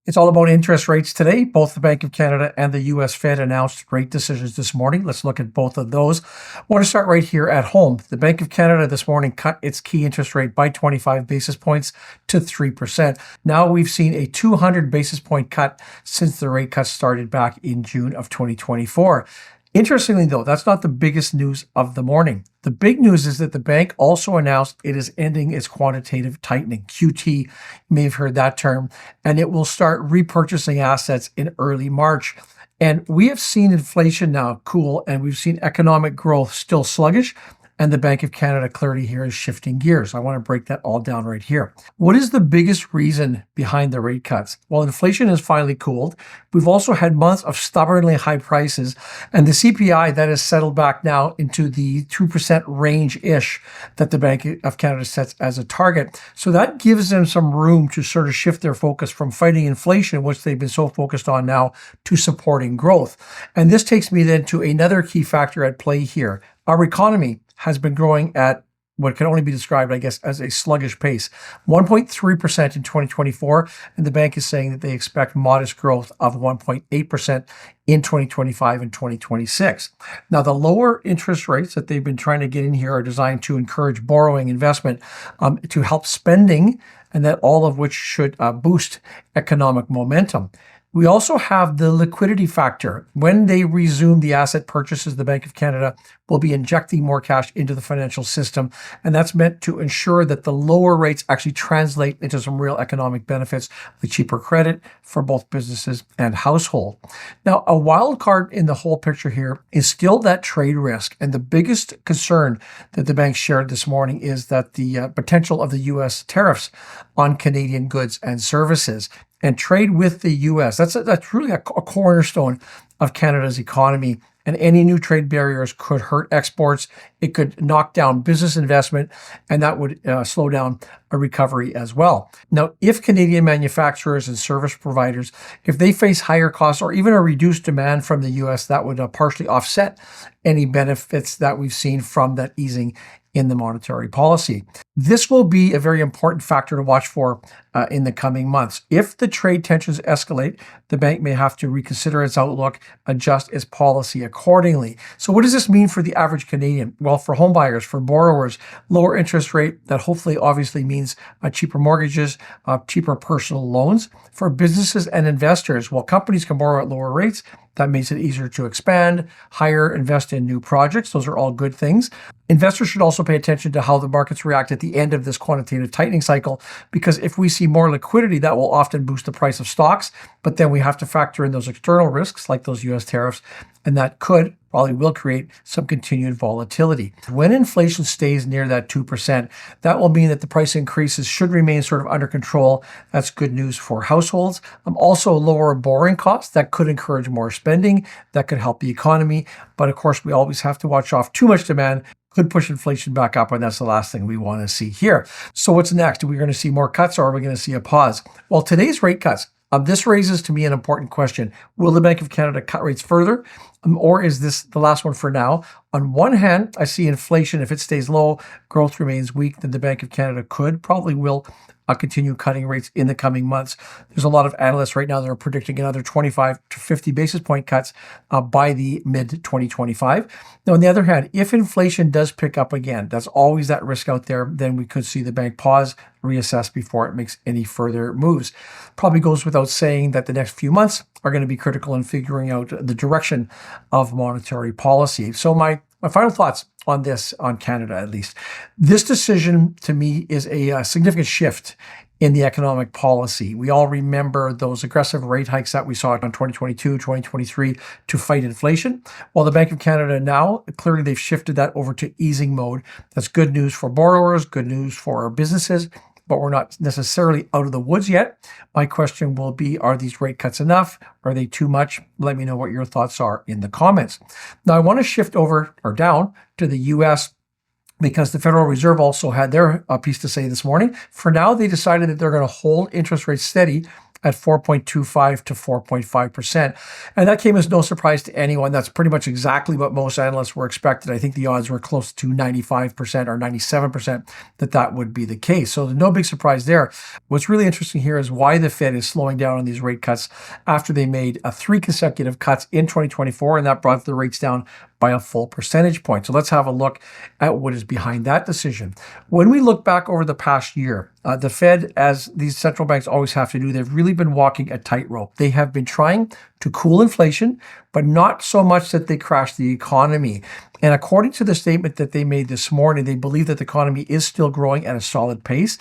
It's all about interest rates today. Both the Bank of Canada and the U.S. Fed announced rate decisions this morning. Let's look at both of those. I want to start right here at home. The Bank of Canada this morning cut its key interest rate by 25 basis points to 3%. Now we've seen a 200 basis point cut since the rate cut started back in June of 2024. Interestingly, though, that's not the biggest news of the morning. The big news is that the bank also announced it is ending its quantitative tightening, QT. You may have heard that term, and it will start repurchasing assets in early March. And we have seen inflation now cool, and we've seen economic growth still sluggish. And the Bank of Canada clearly here is shifting gears. I want to break that all down right here. What is the biggest reason behind the rate cuts? Well, inflation has finally cooled. We've also had months of stubbornly high prices, and the CPI that has settled back now into the 2% range-ish that the Bank of Canada sets as a target. So that gives them some room to sort of shift their focus from fighting inflation, which they've been so focused on now, to supporting growth. And this takes me then to another key factor at play here. Our economy has been growing at what can only be described, I guess, as a sluggish pace, 1.3% in 2024, and the bank is saying that they expect modest growth of 1.8% in 2025 and 2026. Now, the lower interest rates that they've been trying to get in here are designed to encourage borrowing, investment, to help spending, and that all of which should boost economic momentum. We also have the liquidity factor. When they resume the asset purchases, the Bank of Canada will be injecting more cash into the financial system, and that's meant to ensure that the lower rates actually translate into some real economic benefits, like cheaper credit for both businesses and household. Now, a wild card in the whole picture here is still that trade risk, and the biggest concern that the bank shared this morning is that the potential of the U.S. tariffs on Canadian goods and services. And trade with the U.S. That's really a cornerstone of Canada's economy. And any new trade barriers could hurt exports. It could knock down business investment, and that would slow down a recovery as well. Now, if Canadian manufacturers and service providers, if they face higher costs or even a reduced demand from the U.S., that would partially offset any benefits that we've seen from that easing in the monetary policy. This will be a very important factor to watch for in the coming months. If the trade tensions escalate, the bank may have to reconsider its outlook, adjust its policy accordingly. So what does this mean for the average Canadian? Well, for homebuyers, for borrowers, lower interest rate, that hopefully obviously means cheaper mortgages, cheaper personal loans. For businesses and investors, well, companies can borrow at lower rates. That makes it easier to expand, hire, invest in new projects. Those are all good things. Investors should also pay attention to how the markets react at the end of this quantitative tightening cycle, because if we see more liquidity, that will often boost the price of stocks. But then we have to factor in those external risks like those U.S. tariffs, and that probably will create some continued volatility. When inflation stays near that 2%, that will mean that the price increases should remain sort of under control. That's good news for households. Also, lower borrowing costs. That could encourage more spending. That could help the economy. But of course, we always have to watch off. Too much demand could push inflation back up, and that's the last thing we want to see here. So what's next? Are we going to see more cuts, or are we going to see a pause? Well, today's rate cuts, this raises to me an important question. Will the Bank of Canada cut rates further, or is this the last one for now? On one hand, I see inflation. If it stays low, growth remains weak, then the Bank of Canada probably will continue cutting rates in the coming months. There's a lot of analysts right now that are predicting another 25 to 50 basis point cuts by the mid-2025. Now, on the other hand, if inflation does pick up again, that's always that risk out there, then we could see the bank pause, reassess before it makes any further moves. Probably goes without saying that the next few months are going to be critical in figuring out the direction of monetary policy. So my final thoughts on this, on Canada at least. This decision to me is a significant shift in the economic policy. We all remember those aggressive rate hikes that we saw in 2022, 2023 to fight inflation. While the Bank of Canada now, clearly they've shifted that over to easing mode. That's good news for borrowers, good news for our businesses, but we're not necessarily out of the woods yet. My question will be, are these rate cuts enough? Are they too much? Let me know what your thoughts are in the comments. Now, I want to shift over or down to the U.S. because the Federal Reserve also had their piece to say this morning. For now, they decided that they're going to hold interest rates steady at 4.25 to 4.5%. And that came as no surprise to anyone. That's pretty much exactly what most analysts were expecting. I think the odds were close to 95% or 97% that that would be the case. So no big surprise there. What's really interesting here is why the Fed is slowing down on these rate cuts after they made 3 consecutive cuts in 2024, and that brought the rates down by a full percentage point. So let's have a look at what is behind that decision. When we look back over the past year, the Fed, as these central banks always have to do, they've really been walking a tightrope. They have been trying to cool inflation, but not so much that they crash the economy. And according to the statement that they made this morning, they believe that the economy is still growing at a solid pace.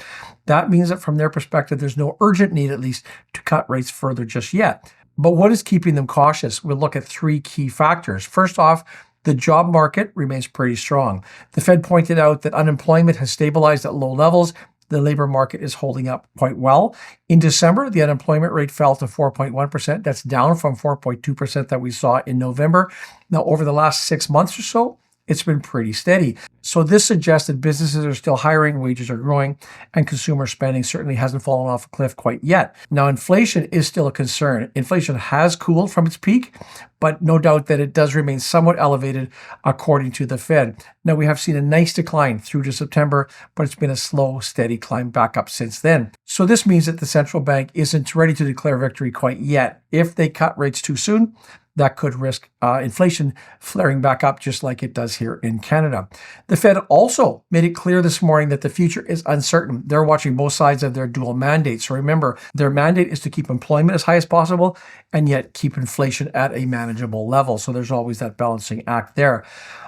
That means that from their perspective, there's no urgent need, at least, to cut rates further just yet. But what is keeping them cautious? We'll look at 3 key factors. First off, the job market remains pretty strong. The Fed pointed out that unemployment has stabilized at low levels. The labor market is holding up quite well. In December, the unemployment rate fell to 4.1%. That's down from 4.2% that we saw in November. Now, over the last 6 months or so, it's been pretty steady. So this suggests that businesses are still hiring, wages are growing, and consumer spending certainly hasn't fallen off a cliff quite yet. Now, inflation is still a concern. Inflation has cooled from its peak, but no doubt that it does remain somewhat elevated according to the Fed. Now, we have seen a nice decline through to September, but it's been a slow, steady climb back up since then. So this means that the central bank isn't ready to declare victory quite yet. If they cut rates too soon, that could risk inflation flaring back up just like it does here in Canada. The Fed also made it clear this morning that the future is uncertain. They're watching both sides of their dual mandate. So remember, their mandate is to keep employment as high as possible and yet keep inflation at a manageable level. So there's always that balancing act there.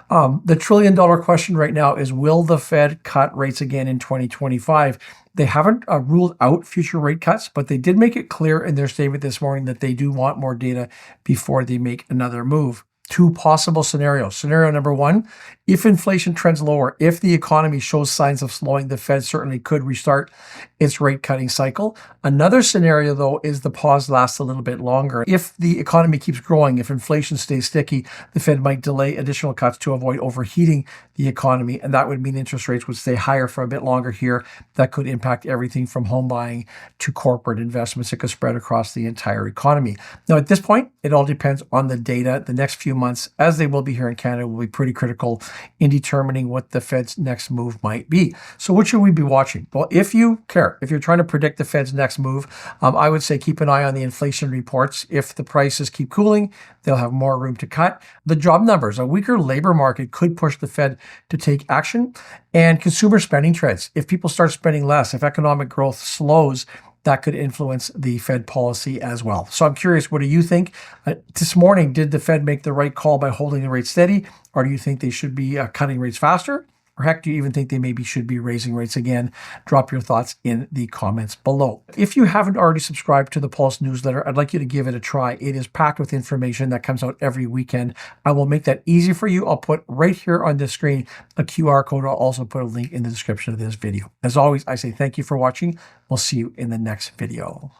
The trillion-dollar question right now is, will the Fed cut rates again in 2025? They haven't ruled out future rate cuts, but they did make it clear in their statement this morning that they do want more data before they make another move. 2 possible scenarios. Scenario number 1, if inflation trends lower, if the economy shows signs of slowing, the Fed certainly could restart its rate cutting cycle. Another scenario, though, is the pause lasts a little bit longer. If the economy keeps growing, if inflation stays sticky, the Fed might delay additional cuts to avoid overheating the economy, and that would mean interest rates would stay higher for a bit longer here. That could impact everything from home buying to corporate investments. It could spread across the entire economy. Now, at this point, it all depends on the data. The next few months, as they will be here in Canada, will be pretty critical in determining what the Fed's next move might be. So what should we be watching? Well, if you care, if you're trying to predict the Fed's next move, I would say keep an eye on the inflation reports. If the prices keep cooling, they'll have more room to cut. The job numbers, a weaker labor market could push the Fed to take action. And consumer spending trends. If people start spending less, if economic growth slows, that could influence the Fed policy as well. So I'm curious, what do you think? This morning, did the Fed make the right call by holding the rate steady? Or do you think they should be cutting rates faster? Or heck, do you even think they maybe should be raising rates again? Drop your thoughts in the comments below. If you haven't already subscribed to the Pulse newsletter, I'd like you to give it a try. It is packed with information that comes out every weekend. I will make that easy for you. I'll put right here on the screen a QR code. I'll also put a link in the description of this video. As always, I say thank you for watching. We'll see you in the next video.